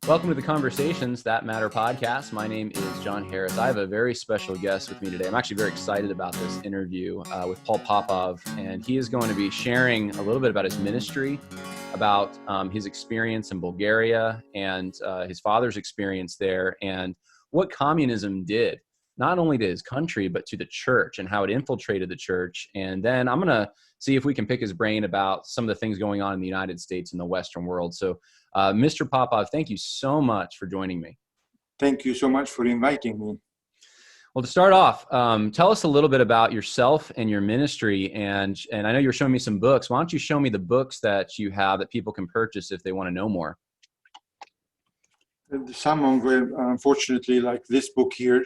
Welcome to the Conversations That Matter podcast. My name is John Harris. I have a very special guest with me today. I'm actually very excited about this interview with Paul Popov, and he is going to be sharing a little bit about his ministry, about his experience in Bulgaria and his father's experience there, and what communism did, not only to his country, but to the church and how it infiltrated the church. And then I'm going to see if we can pick his brain about some of the things going on in the United States and the Western world. So Mr. Popov, thank you so much for joining me. Thank you so much for inviting me. Well, to start off, tell us a little bit about yourself and your ministry. And I know you're showing me some books. Why don't you show me the books that you have that people can purchase if they want to know more? Some of them, unfortunately, like this book here,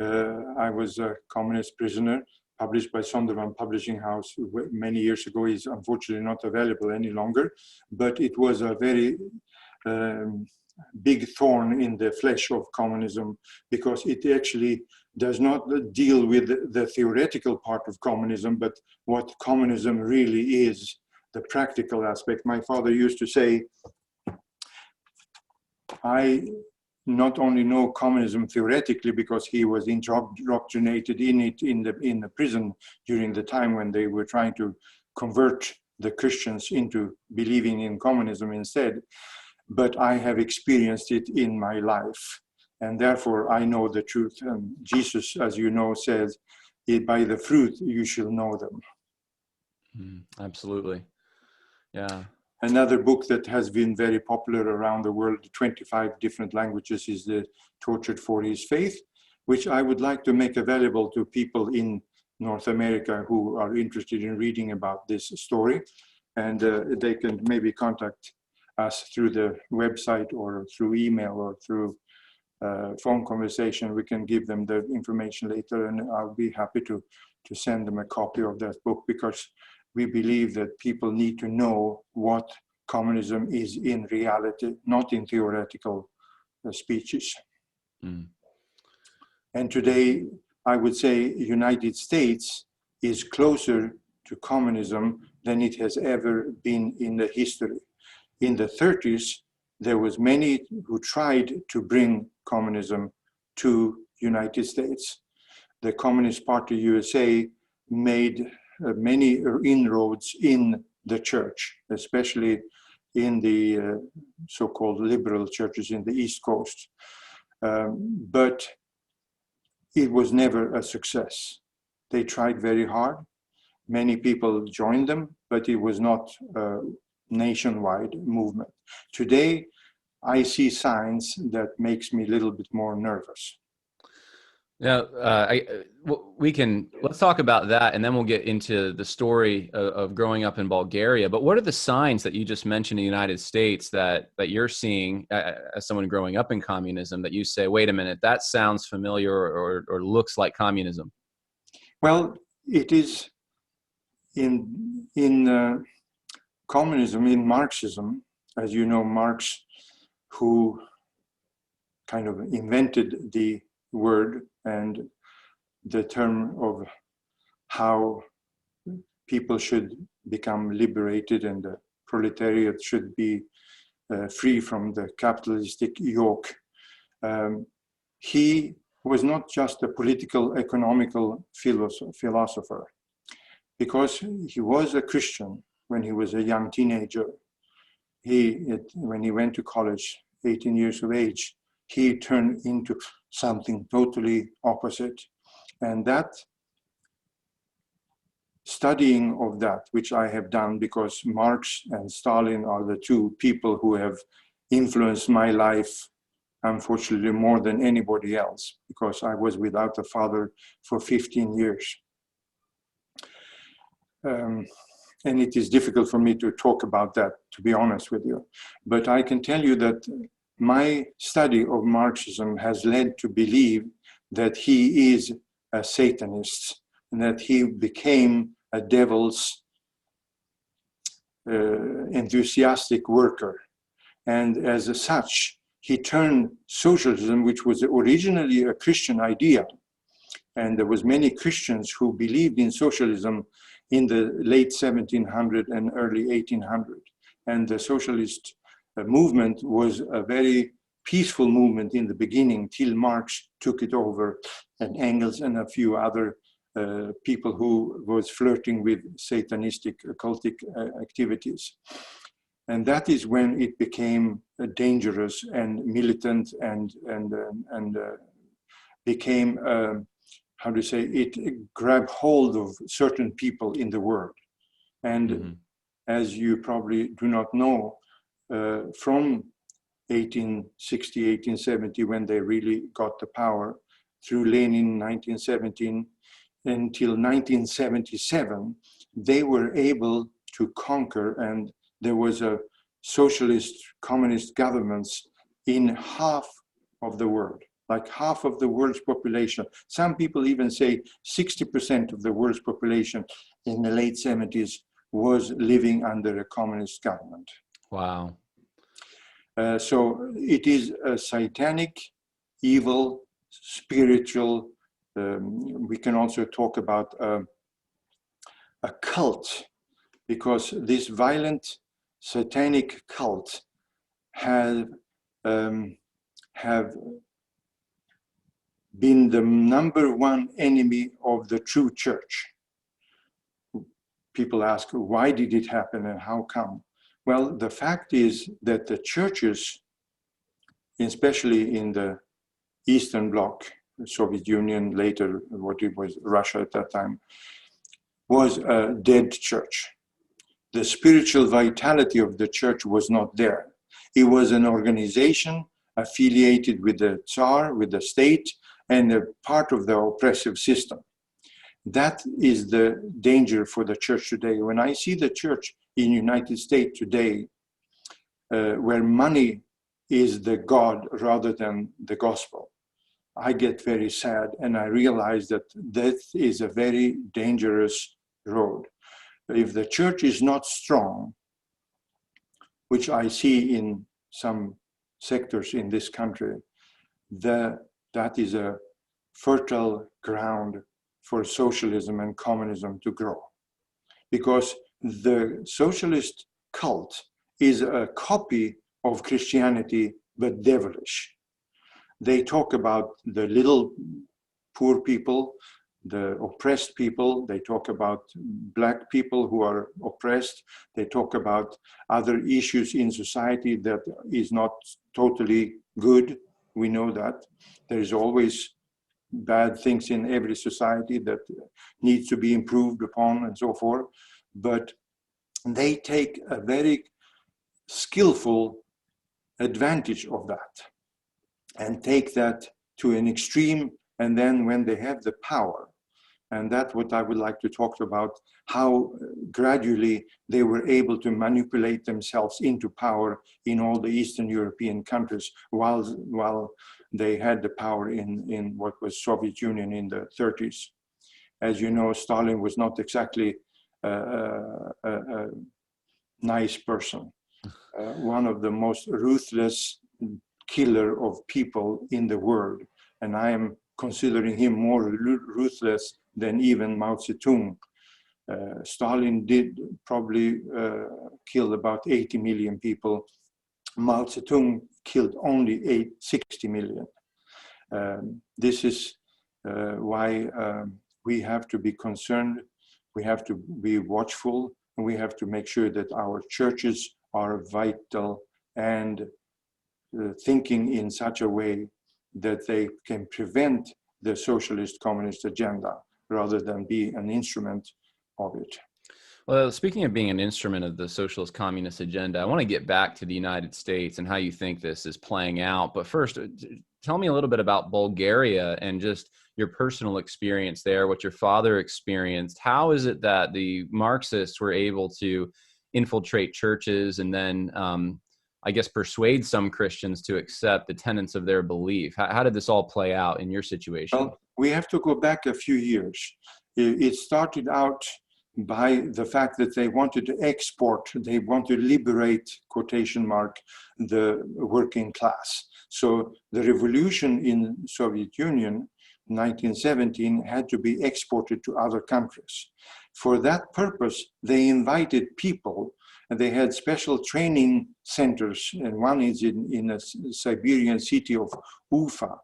I was a communist prisoner, published by Sondervan Publishing House many years ago, is unfortunately not available any longer, but it was a very big thorn in the flesh of communism, because it actually does not deal with the theoretical part of communism, but what communism really is, the practical aspect. My father used to say, I not only know communism theoretically because he was indoctrinated in it in the prison during the time when they were trying to convert the Christians into believing in communism instead, but I have experienced it in my life, and therefore I know the truth. And Jesus, as you know, says, by the fruit you shall know them. Absolutely. Yeah. Another book that has been very popular around the world, 25 different languages, is The Tortured for His Faith, which I would like to make available to people in North America who are interested in reading about this story. And they can maybe contact us through the website or through email or through phone conversation. We can give them the information later, and I'll be happy to send them a copy of that book, because we believe that people need to know what communism is in reality, not in theoretical speeches. And today, I would say United States is closer to communism than it has ever been in the history. In the 30s, there was many who tried to bring communism to United States. The Communist Party USA made many inroads in the church, especially in the so-called liberal churches in the East Coast. But it was never a success. They tried very hard. Many people joined them, but it was not a nationwide movement. Today, I see signs that makes me a little bit more nervous. Yeah, let's talk about that, and then we'll get into the story of growing up in Bulgaria. But what are the signs that you just mentioned in the United States that you're seeing as someone growing up in communism, that you say, wait a minute, that sounds familiar or looks like communism? Well, it is in communism, in Marxism, as you know, Marx, who kind of invented the word and the term of how people should become liberated and the proletariat should be free from the capitalistic yoke. He was not just a political, economical philosopher, because he was a Christian when he was a young teenager. When he went to college, 18 years of age, he turned into something totally opposite. And that studying of that, which I have done because Marx and Stalin are the two people who have influenced my life, unfortunately, more than anybody else, because I was without a father for 15 years. And it is difficult for me to talk about that, to be honest with you. But I can tell you that my study of Marxism has led to believe that he is a Satanist and that he became a devil's enthusiastic worker. And as such, he turned socialism, which was originally a Christian idea, and there was many Christians who believed in socialism in the late 1700 and early 1800. And the socialist movement was a very peaceful movement in the beginning till Marx took it over, and Engels and a few other people who was flirting with satanistic occultic activities. And that is when it became dangerous and militant and became, how to say, it grabbed hold of certain people in the world. And as you probably do not know, from 1860, 1870, when they really got the power, through Lenin 1917 until 1977, they were able to conquer, and there was a socialist communist governments in half of the world, like half of the world's population. Some people even say 60% of the world's population in the late 70s was living under a communist government. Wow. So it is a satanic, evil, spiritual, we can also talk about a cult, because this violent satanic cult have been the number one enemy of the true church. People ask, why did it happen and how come? Well, the fact is that the churches, especially in the Eastern Bloc, the Soviet Union, later what it was Russia at that time, was a dead church. The spiritual vitality of the church was not there. It was an organization affiliated with the Tsar, with the state, and a part of the oppressive system. That is the danger for the church today. When I see the church in the United States today, where money is the God rather than the gospel, I get very sad, and I realize that that is a very dangerous road. If the church is not strong, which I see in some sectors in this country, that is a fertile ground for socialism and communism to grow. Because the socialist cult is a copy of Christianity, but devilish. They talk about the little poor people, the oppressed people. They talk about black people who are oppressed. They talk about other issues in society that is not totally good. We know that. There is always bad things in every society that needs to be improved upon and so forth. But they take a very skillful advantage of that and take that to an extreme. And then when they have the power, and that's what I would like to talk about, how gradually they were able to manipulate themselves into power in all the Eastern European countries while they had the power in what was Soviet Union in the 30s. As you know, Stalin was not exactly a nice person. One of the most ruthless killer of people in the world. And I am considering him more ruthless than even Mao Zedong. Stalin did probably kill about 80 million people. Mao Zedong killed only 60 million. This is why we have to be concerned, we have to be watchful, and we have to make sure that our churches are vital and thinking in such a way that they can prevent the socialist communist agenda rather than be an instrument of it. Well, speaking of being an instrument of the socialist communist agenda, I want to get back to the United States and how you think this is playing out. But first, tell me a little bit about Bulgaria and just your personal experience there, what your father experienced. How is it that the Marxists were able to infiltrate churches and then, I guess, persuade some Christians to accept the tenets of their belief? How did this all play out in your situation? Well, we have to go back a few years. It started out by the fact that they wanted to export, they want to liberate, quotation mark, the working class. So the revolution in Soviet Union, 1917, had to be exported to other countries. For that purpose, they invited people And they had special training centers, and one is in a Siberian city of Ufa,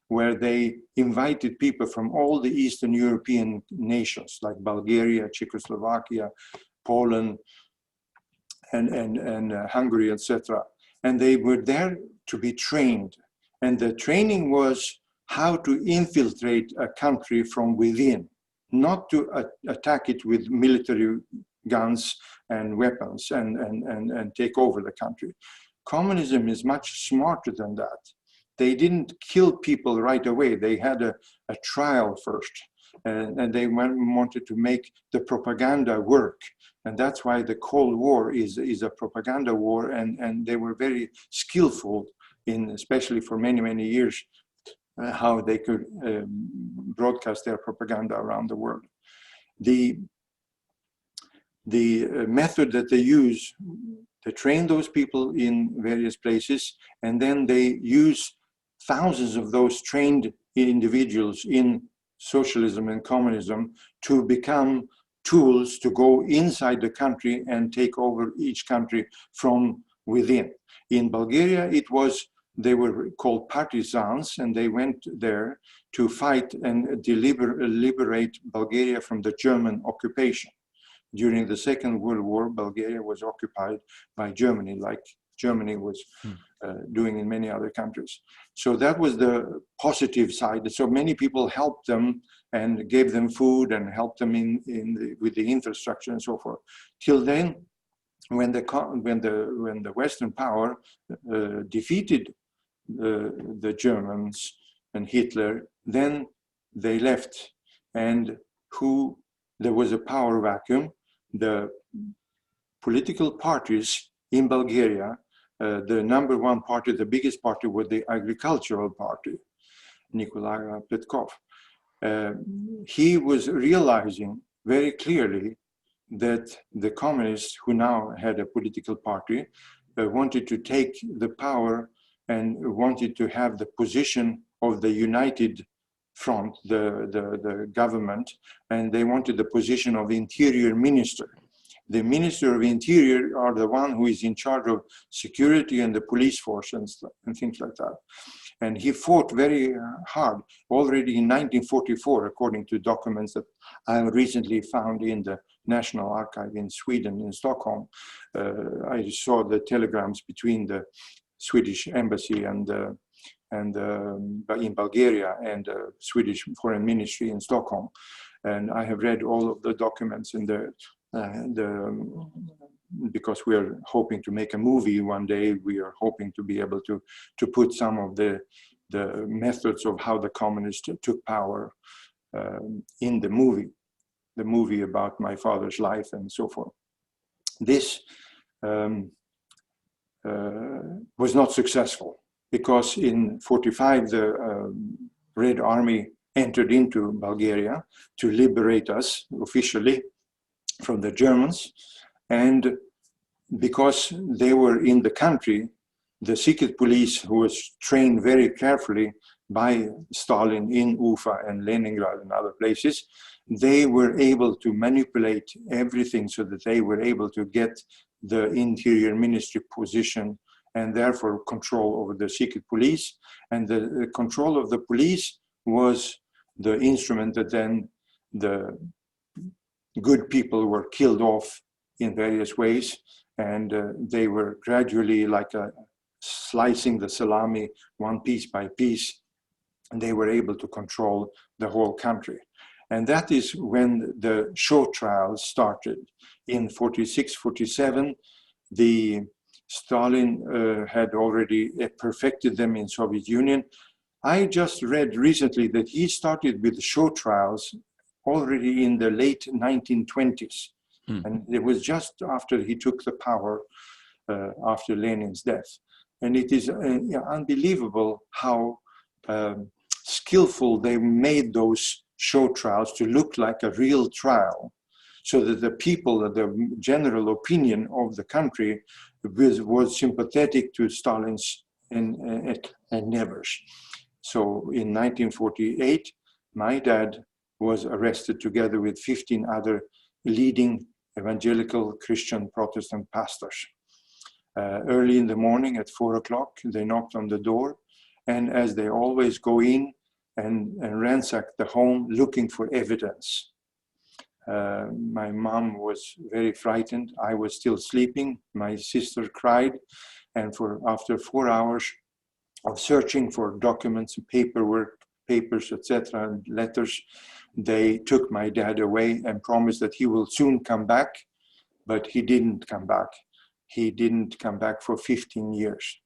where they invited people from all the Eastern European nations, like Bulgaria, Czechoslovakia, Poland, and Hungary, etc. And they were there to be trained. And the training was how to infiltrate a country from within, not to attack it with military guns and weapons and take over the country. Communism is much smarter than that. They didn't kill people right away. They had a trial first, and they wanted to make the propaganda work. And that's why the Cold War is a propaganda war, and they were very skillful in, especially for many, many years, how they could broadcast their propaganda around the world. The method that they use, they train those people in various places, and then they use thousands of those trained individuals in socialism and communism to become tools to go inside the country and take over each country from within. In Bulgaria, they were called partisans, and they went there to fight and liberate Bulgaria from the German occupation. During the Second World War, Bulgaria was occupied by Germany, like Germany was doing in many other countries. So that was the positive side. So many people helped them and gave them food and helped them with the infrastructure and so forth. Till then, when the Western power defeated the Germans and Hitler, then they left, and there was a power vacuum. The political parties in Bulgaria, the number one party, the biggest party, was the agricultural party, Nikolai Petkov. He was realizing very clearly that the communists, who now had a political party, wanted to take the power and wanted to have the position of the united front, the government, and they wanted the position of interior minister. The Minister of Interior are the one who is in charge of security and the police force and things like that. And he fought very hard already in 1944, according to documents that I recently found in the National Archive in Sweden, in Stockholm. I saw the telegrams between the Swedish embassy and in Bulgaria and the Swedish Foreign Ministry in Stockholm. And I have read all of the documents in because we are hoping to make a movie one day. We are hoping to be able to put some of the methods of how the communists took power in the movie about my father's life and so forth. This was not successful, because in 45 the Red Army entered into Bulgaria to liberate us officially from the Germans, and because they were in the country, the secret police, who was trained very carefully by Stalin in Ufa and Leningrad and other places, they were able to manipulate everything so that they were able to get the interior ministry position and therefore control over the secret police. And the control of the police was the instrument that then the good people were killed off in various ways, and they were gradually like slicing the salami one piece by piece, and they were able to control the whole country. And that is when the show trials started. In 46, 47, the Stalin had already perfected them in Soviet Union. I just read recently that he started with show trials already in the late 1920s. And it was just after he took the power, after Lenin's death. And it is unbelievable how skillful they made those show trials to look like a real trial, so that the people, the general opinion of the country was sympathetic to Stalin's endeavors. So in 1948, my dad was arrested together with 15 other leading evangelical Christian Protestant pastors. Early in the morning at 4 o'clock, they knocked on the door, and as they always go in and ransack the home looking for evidence. My mom was very frightened. I was still sleeping. My sister cried, and after 4 hours of searching for documents, paperwork, papers, etc., and letters, they took my dad away and promised that he will soon come back, but he didn't come back. He didn't come back for 15 years.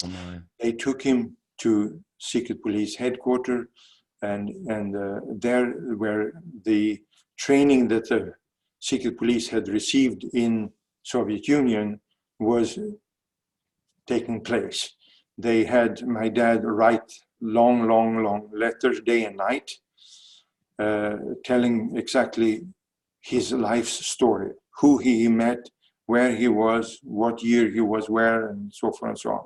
Oh my. They took him to secret police headquarters, and there where the training that the secret police had received in Soviet Union was taking place. They had my dad write long letters day and night, telling exactly his life's story, who he met, where he was, what year he was where, and so forth and so on.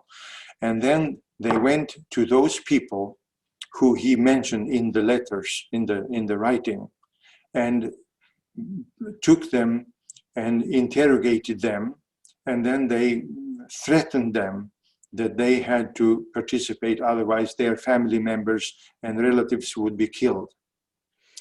And then they went to those people who he mentioned in the letters, in the writing, and took them and interrogated them, and then they threatened them that they had to participate, otherwise their family members and relatives would be killed.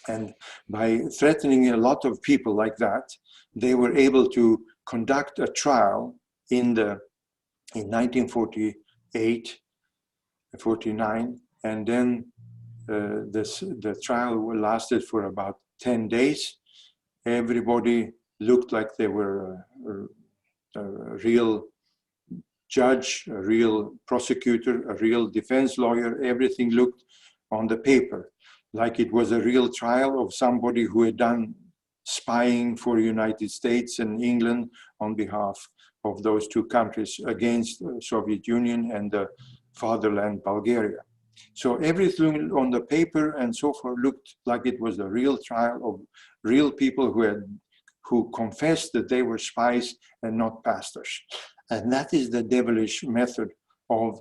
And by threatening a lot of people like that, they were able to conduct a trial in 1948, 49, and then the trial lasted for about 10 days. Everybody looked like they were a real judge, a real prosecutor, a real defense lawyer. Everything looked on the paper like it was a real trial of somebody who had done spying for the United States and England on behalf of those two countries against the Soviet Union and the fatherland Bulgaria. So everything on the paper and so forth looked like it was a real trial of real people who confessed that they were spies and not pastors. And that is the devilish method of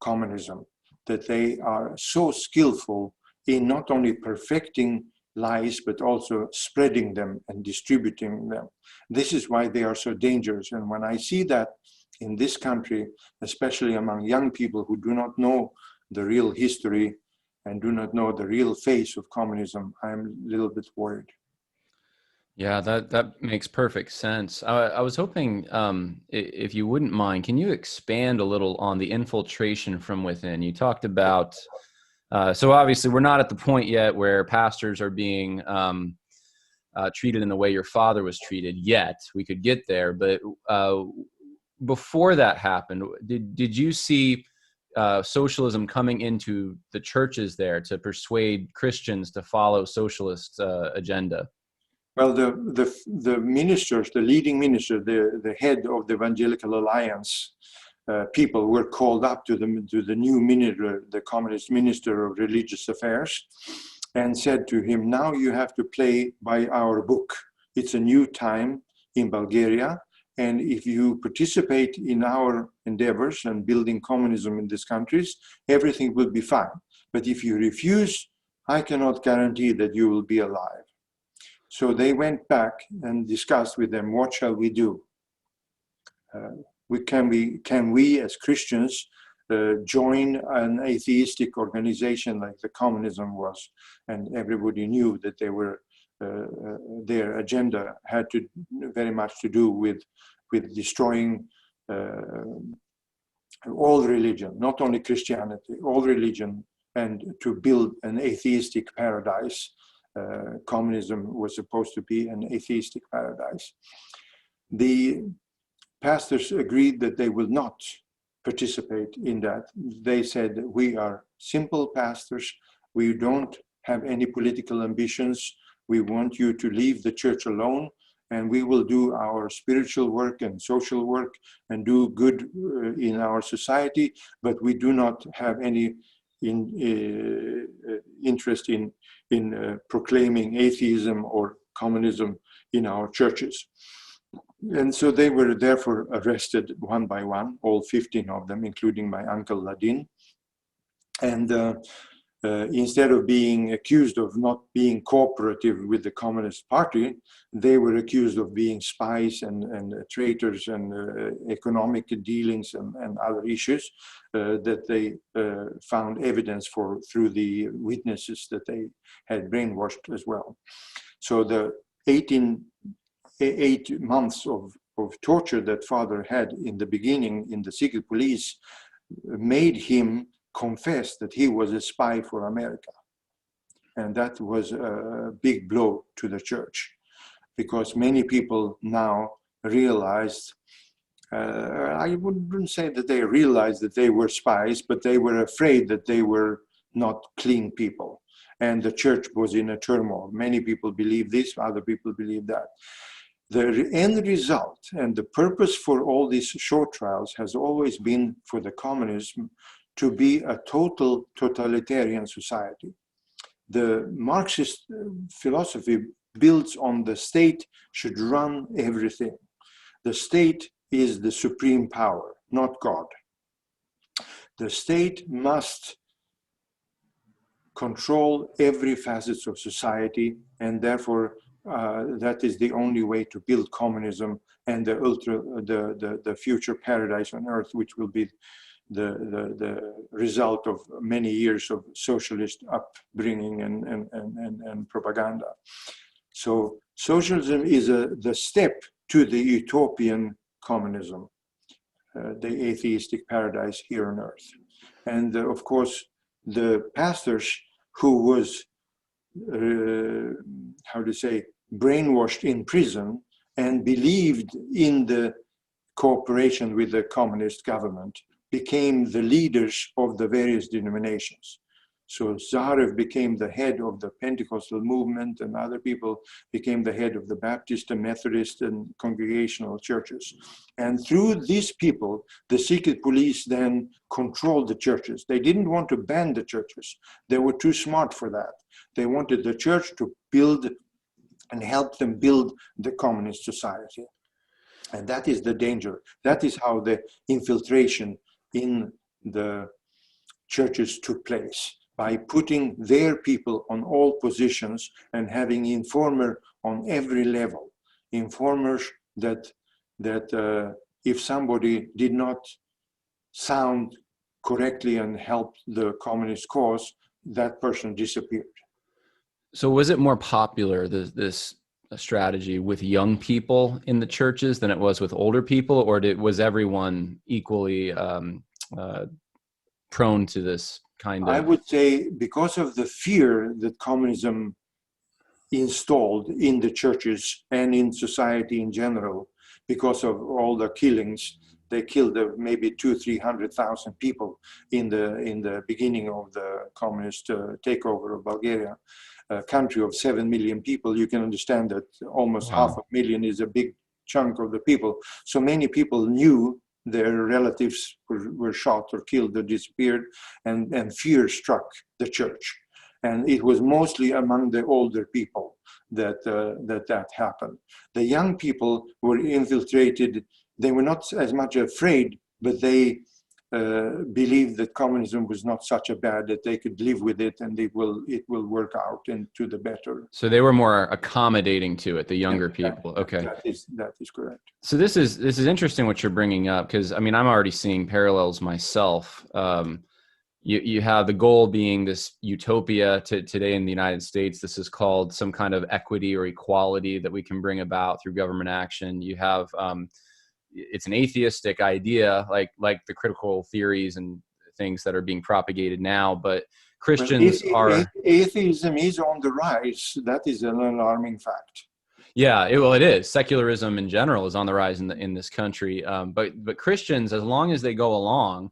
communism, that they are so skillful in not only perfecting lies, but also spreading them and distributing them. This is why they are so dangerous. And when I see that in this country, especially among young people who do not know the real history and do not know the real face of communism, I'm a little bit worried. Yeah, that makes perfect sense. I was hoping, if you wouldn't mind, can you expand a little on the infiltration from within? You talked about, so obviously we're not at the point yet where pastors are being treated in the way your father was treated yet. We could get there, but before that happened, did you see socialism coming into the churches there to persuade Christians to follow socialist agenda? Well, the ministers, the leading minister, the head of the Evangelical Alliance, people were called up to the new minister, the communist minister of religious affairs, and said to him, now you have to play by our book. It's a new time in Bulgaria, and if you participate in our endeavors and building communism in these countries, everything will be fine. But if you refuse, I cannot guarantee that you will be alive. So they went back and discussed with them, what shall we do? Can we as Christians join an atheistic organization like the communism was? And everybody knew that they were, their agenda had to very much to do with destroying all religion, not only Christianity, all religion, and to build an atheistic paradise. Communism was supposed to be an atheistic paradise. The pastors agreed that they will not participate in that. They said, we are simple pastors. We don't have any political ambitions. We want you to leave the church alone, and we will do our spiritual work and social work and do good in our society, but we do not have any interest in proclaiming atheism or communism in our churches. And so they were therefore arrested one by one, all 15 of them, including my uncle Ladin. And instead of being accused of not being cooperative with the Communist Party, they were accused of being spies and traitors and economic dealings and other issues that they found evidence for through the witnesses that they had brainwashed as well. So the 8 months of torture that father had in the beginning in the secret police made him confess that he was a spy for America. And that was a big blow to the church, because many people now realized, I wouldn't say that they realized that they were spies, but they were afraid that they were not clean people. And the church was in a turmoil. Many people believe this, other people believe that. The end result and the purpose for all these short trials has always been for the communism to be a total totalitarian society. The Marxist philosophy builds on the state should run everything. The state is the supreme power, not God. The state must control every facet of society, and therefore that is the only way to build communism and the future paradise on earth, which will be the result of many years of socialist upbringing and propaganda. So socialism is the step to the utopian communism, the atheistic paradise here on earth. And of course, the pastors who was, how to say, brainwashed in prison and believed in the cooperation with the communist government became the leaders of the various denominations. So Zaharev became the head of the Pentecostal movement, and other people became the head of the Baptist and Methodist and congregational churches. And through these people, the secret police then controlled the churches. They didn't want to ban the churches. They were too smart for that. They wanted the church to build and help them build the communist society. And that is the danger. That is how the infiltration in the churches took place, by putting their people on all positions and having informer on every level. Informers that if somebody did not sound correctly and help the communist cause, that person disappeared. So was it more popular, this strategy, with young people in the churches than it was with older people, or was everyone equally prone to this kind of? I would say because of the fear that communism installed in the churches and in society in general, because of all the killings. They killed maybe 200,000-300,000 people in the beginning of the communist takeover of Bulgaria, a country of 7 million people. You can understand that almost 500,000 is a big chunk of the people. So many people knew their relatives were shot or killed or disappeared, and fear struck the church. And it was mostly among the older people that happened. The young people were infiltrated. They were not as much afraid, but they believed that communism was not such a bad, that they could live with it, and it will work out into the better. So they were more accommodating to it, the younger people. Okay, that is correct. So this is interesting what you're bringing up, because I mean I'm already seeing parallels myself. You have the goal being this utopia today in the United States. This is called some kind of equity or equality that we can bring about through government action. You have it's an atheistic idea, like the critical theories and things that are being propagated now. But Christians atheism is on the rise. That is an alarming fact. Yeah, it is. Secularism in general is on the rise in this country. But Christians, as long as they go along,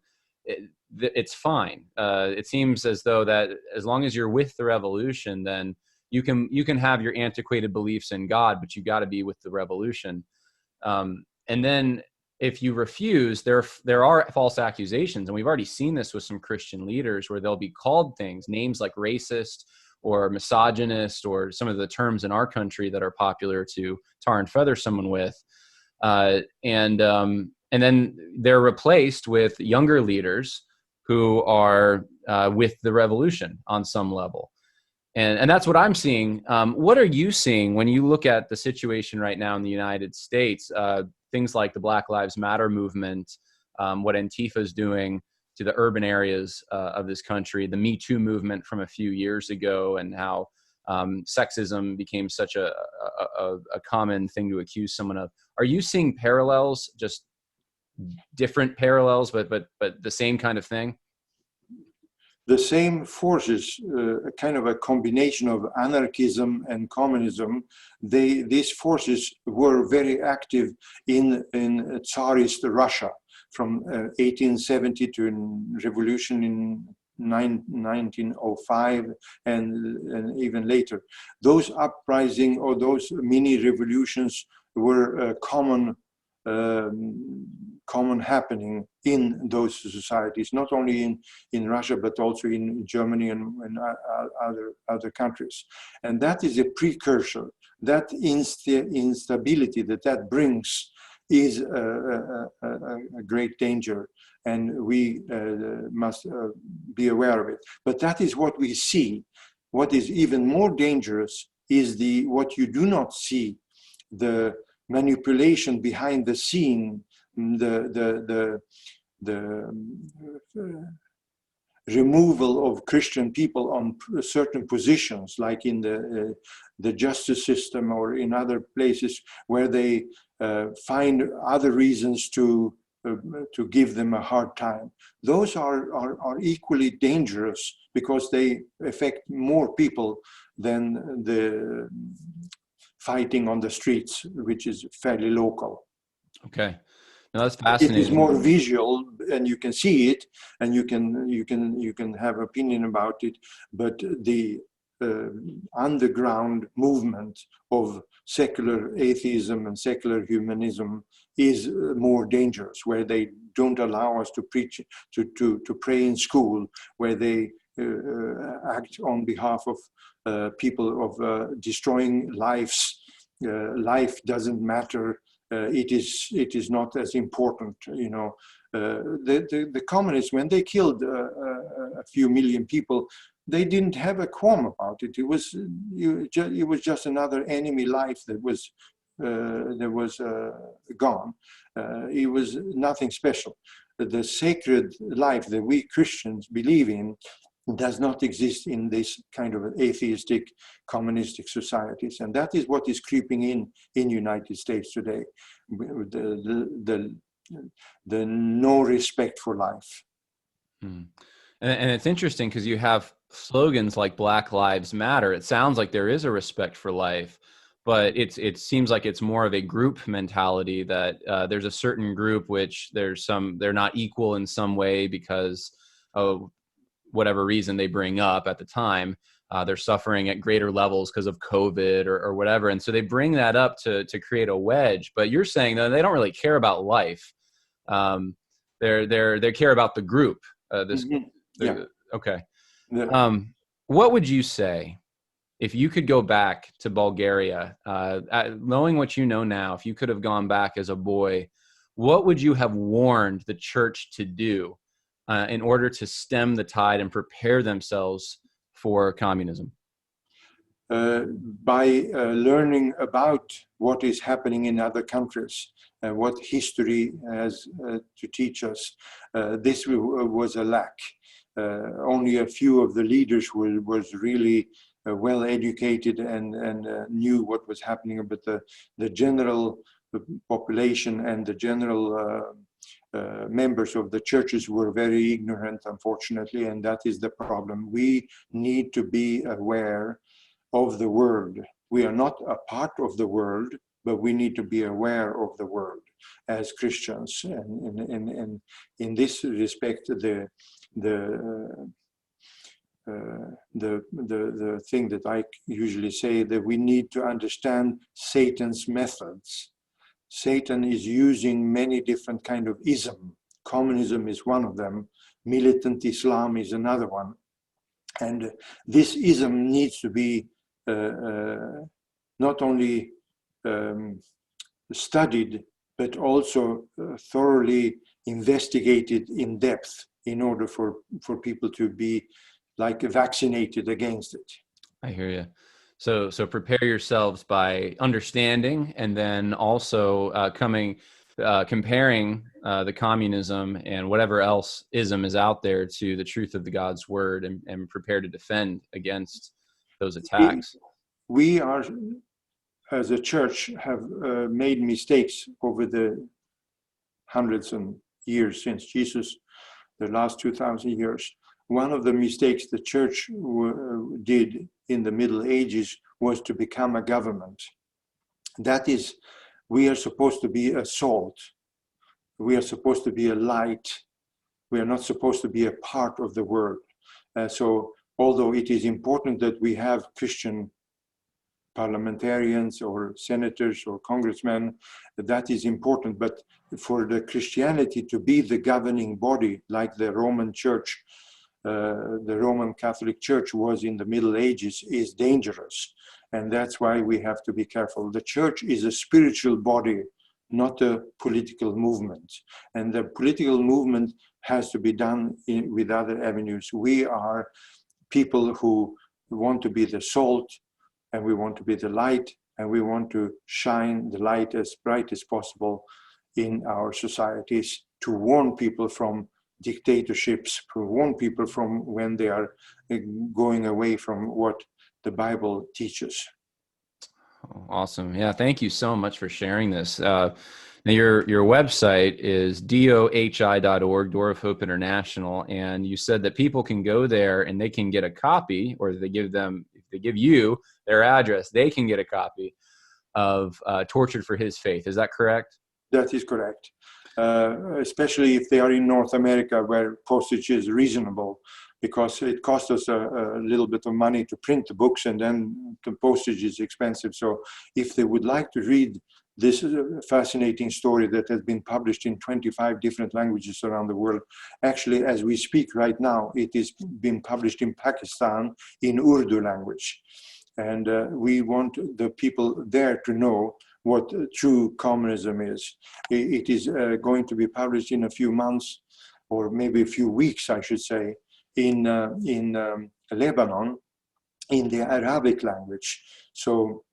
it's fine. It seems as though that as long as you're with the revolution, then you can have your antiquated beliefs in God, but you got to be with the revolution. And then if you refuse, there are false accusations, and we've already seen this with some Christian leaders where they'll be called names like racist or misogynist, or some of the terms in our country that are popular to tar and feather someone with, and then they're replaced with younger leaders who are with the revolution on some level. And that's what I'm seeing. What are you seeing when you look at the situation right now in the United States? Things like the Black Lives Matter movement, what Antifa is doing to the urban areas of this country, the Me Too movement from a few years ago, and how sexism became such a common thing to accuse someone of. Are you seeing parallels, just different parallels, but the same kind of thing? The same forces, a kind of a combination of anarchism and communism, these forces were very active in Tsarist Russia from 1870 to revolution in 1905 and even later. Those uprising or those mini revolutions were common happening in those societies, not only in Russia, but also in Germany and other countries. And that is a precursor. That instability that brings is a great danger, and we must be aware of it. But that is what we see. What is even more dangerous is what you do not see, the manipulation behind the scene, the removal of Christian people on certain positions, like in the justice system or in other places where they find other reasons to give them a hard time. Those are equally dangerous because they affect more people than the fighting on the streets, which is fairly local. Okay. No, that's fascinating. It is more visual, and you can see it, and you can have opinion about it. But the underground movement of secular atheism and secular humanism is more dangerous, where they don't allow us to preach, to pray in school, where they act on behalf of people, of destroying lives. Life doesn't matter. It is not as important, you know. The communists, when they killed a few million people, they didn't have a qualm about it. It was just another enemy life that was gone. It was nothing special. The sacred life that we Christians believe in does not exist in this kind of atheistic, communistic societies, and that is what is creeping in United States today. The no respect for life. And it's interesting because you have slogans like Black Lives Matter. It sounds like there is a respect for life, but it seems like it's more of a group mentality, that there's a certain group which they're not equal in some way because of whatever reason they bring up at the time. They're suffering at greater levels because of COVID or whatever. And so they bring that up to create a wedge. But you're saying that they don't really care about life. They care about the group. Okay. Yeah. What would you say if you could go back to Bulgaria, knowing what you know now? If you could have gone back as a boy, what would you have warned the church to do in order to stem the tide and prepare themselves for communism? By learning about what is happening in other countries, what history has to teach us. This was a lack. Only a few of the leaders was really well educated and knew what was happening, but the general population and the general members of the churches were very ignorant, unfortunately, and that is the problem. We need to be aware of the world. We are not a part of the world, but we need to be aware of the world as Christians. And in this respect, the thing that I usually say, that we need to understand Satan's methods. Satan is using many different kind of ism. Communism is one of them. Militant Islam is another one. And this ism needs to be not only studied, but also thoroughly investigated in depth in order for people to be like vaccinated against it. I hear you. So prepare yourselves by understanding, and then also comparing the communism and whatever else ism is out there to the truth of the God's word, and prepare to defend against those attacks. We are, as a church, have made mistakes over the hundreds and years since Jesus, the last 2,000 years. One of the mistakes the church did in the Middle Ages was to become a government. That is, we are supposed to be a salt. We are supposed to be a light. We are not supposed to be a part of the world. So although it is important that we have Christian parliamentarians or senators or congressmen, that is important. But for the Christianity to be the governing body, like the Roman Church, the Roman Catholic Church was in the Middle Ages, is dangerous. And that's why we have to be careful. The church is a spiritual body, not a political movement. And the political movement has to be done with other avenues. We are people who want to be the salt, and we want to be the light, and we want to shine the light as bright as possible in our societies to warn people from dictatorships, to warn people from when they are going away from what the Bible teaches. Awesome. Yeah, thank you so much for sharing this. Now your website is dohi.org, Door of Hope International, and you said that people can go there and they can get a copy, or if they give you their address, they can get a copy of Tortured for His Faith. Is that correct? That is correct. Especially if they are in North America, where postage is reasonable, because it costs us a little bit of money to print the books, and then the postage is expensive. So if they would like to read this fascinating story that has been published in 25 different languages around the world, actually, as we speak right now, it is being published in Pakistan in Urdu language. And we want the people there to know what true communism is. It is going to be published in a few months, or maybe a few weeks, I should say, in Lebanon, in the Arabic language. So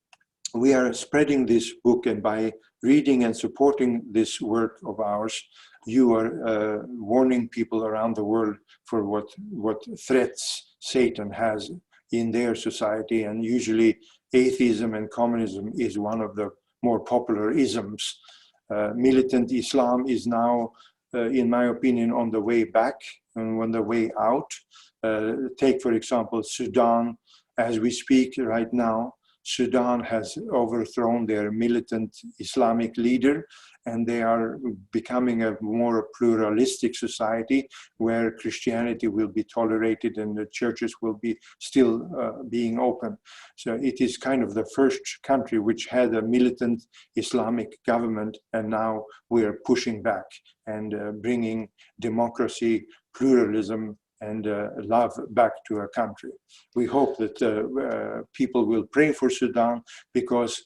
we are spreading this book, and by reading and supporting this work of ours, you are warning people around the world for what threats Satan has in their society. And usually atheism and communism is one of the more popular isms. Militant Islam is now, in my opinion, on the way back and on the way out. Take, for example, Sudan. As we speak right now, Sudan has overthrown their militant Islamic leader, and they are becoming a more pluralistic society where Christianity will be tolerated and the churches will be still being open. So it is kind of the first country which had a militant Islamic government, and now we are pushing back and bringing democracy, pluralism, and love back to a country. We hope that people will pray for Sudan, because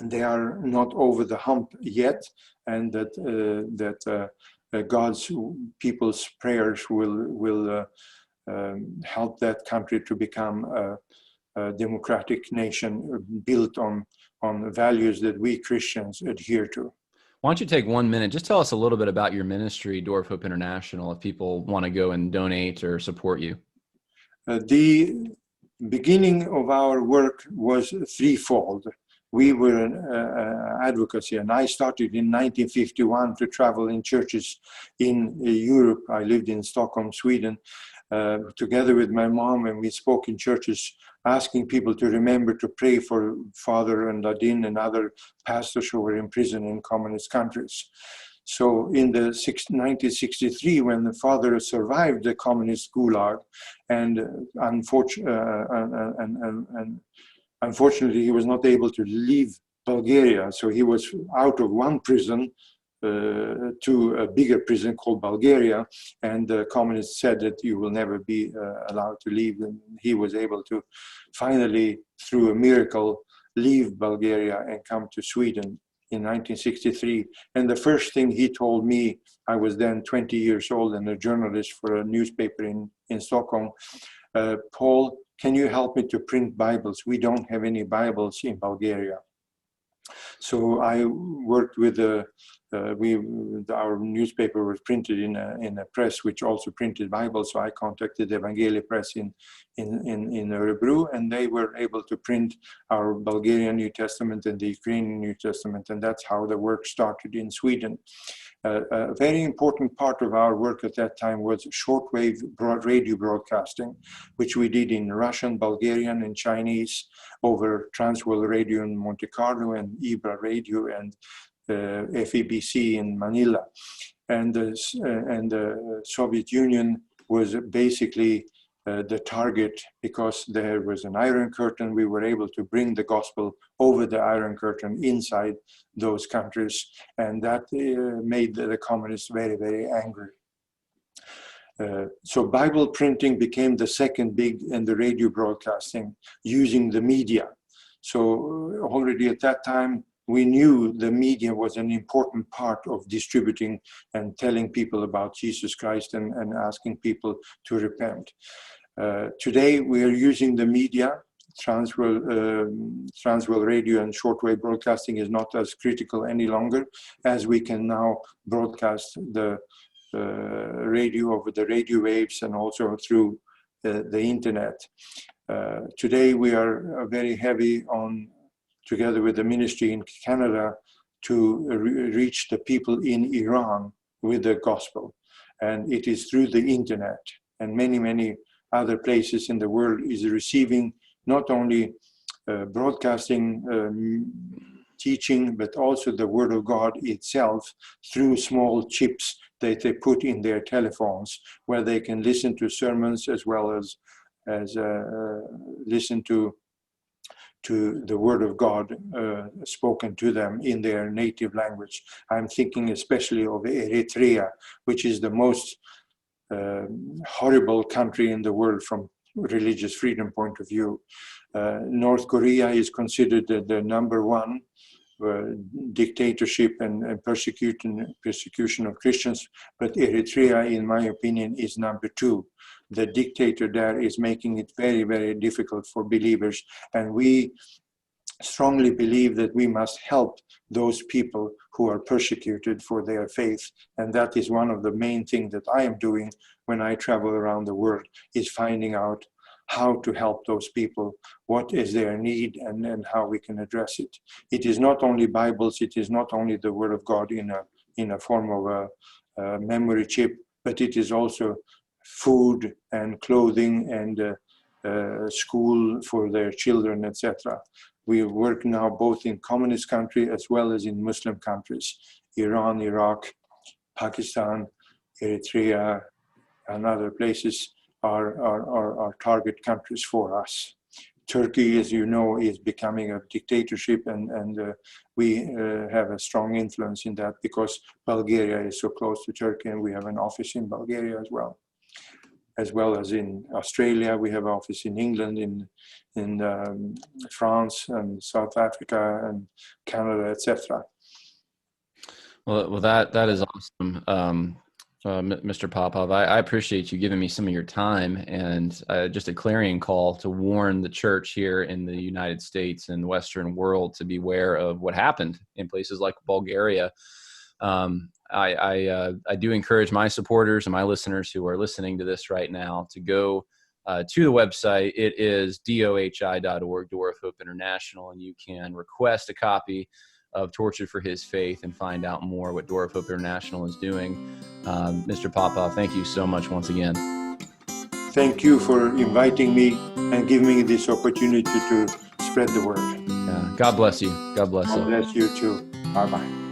they are not over the hump yet, and that God's people's prayers will help that country to become a democratic nation built on values that we Christians adhere to. Why don't you take 1 minute, just tell us a little bit about your ministry, Door of Hope International, if people want to go and donate or support you. The beginning of our work was threefold. We were an advocacy, and I started in 1951 to travel in churches in Europe. I lived in Stockholm, Sweden, together with my mom, and we spoke in churches asking people to remember to pray for Father and Adin and other pastors who were in prison in communist countries. So in the 1963, when the father survived the communist gulag, and unfortunately he was not able to leave Bulgaria, so he was out of one prison to a bigger prison called Bulgaria, and the communists said that you will never be allowed to leave. And he was able to finally, through a miracle, leave Bulgaria and come to Sweden. in 1963. And the first thing he told me, I was then 20 years old and a journalist for a newspaper in Stockholm, Paul, can you help me to print Bibles? We don't have any Bibles in Bulgaria. So I worked with our newspaper was printed in a press which also printed Bibles. So I contacted the Evangelia Press in Örebro, and they were able to print our Bulgarian New Testament and the Ukrainian New Testament, and that's how the work started in Sweden. A very important part of our work at that time was shortwave radio broadcasting, which we did in Russian, Bulgarian, and Chinese over Transworld Radio in Monte Carlo and Ibra Radio and FEBC in Manila. And the Soviet Union was basically the target because there was an Iron Curtain. We were able to bring the gospel over the Iron Curtain inside those countries, and that made the communists very, very angry. So Bible printing became the second big, and the radio broadcasting using the media. So already at that time, we knew the media was an important part of distributing and telling people about Jesus Christ and asking people to repent. Today, we are using the media. Transworld Radio and shortwave broadcasting is not as critical any longer, as we can now broadcast the radio over the radio waves and also through the internet. Today, we are very heavy on, together with the ministry in Canada, to reach the people in Iran with the gospel. And it is through the internet, and many, many other places in the world is receiving not only broadcasting teaching, but also the Word of God itself through small chips that they put in their telephones, where they can listen to sermons as well as listen to the Word of God spoken to them in their native language. I'm thinking especially of Eritrea, which is the most horrible country in the world from religious freedom point of view. North Korea is considered the number one dictatorship and persecution of Christians, but Eritrea, in my opinion, is number two. The dictator there is making it very, very difficult for believers, and we strongly believe that we must help those people who are persecuted for their faith. And that is one of the main things that I am doing when I travel around the world, is finding out how to help those people, what is their need, and how we can address it. It is not only Bibles, it is not only the Word of God in a form of a memory chip, but it is also food and clothing and school for their children, etc. We work now both in communist countries as well as in Muslim countries, Iran, Iraq, Pakistan, Eritrea, and other places are target countries for us. Turkey, as you know, is becoming a dictatorship, and we have a strong influence in that because Bulgaria is so close to Turkey, and we have an office in Bulgaria as well as in Australia. We have an office in England, in France, and South Africa, and Canada, etc. Well, that is awesome. Mr. Popov, I appreciate you giving me some of your time, and just a clarion call to warn the church here in the United States and the Western world to beware of what happened in places like Bulgaria. I do encourage my supporters and my listeners who are listening to this right now to go to the website. It is dohi.org, Door of Hope International, and you can request a copy of Tortured for His Faith and find out more what Door of Hope International is doing. Mr. Popov, thank you so much once again. Thank you for inviting me and giving me this opportunity to spread the word. God bless you. God bless you. God bless you too. Bye-bye.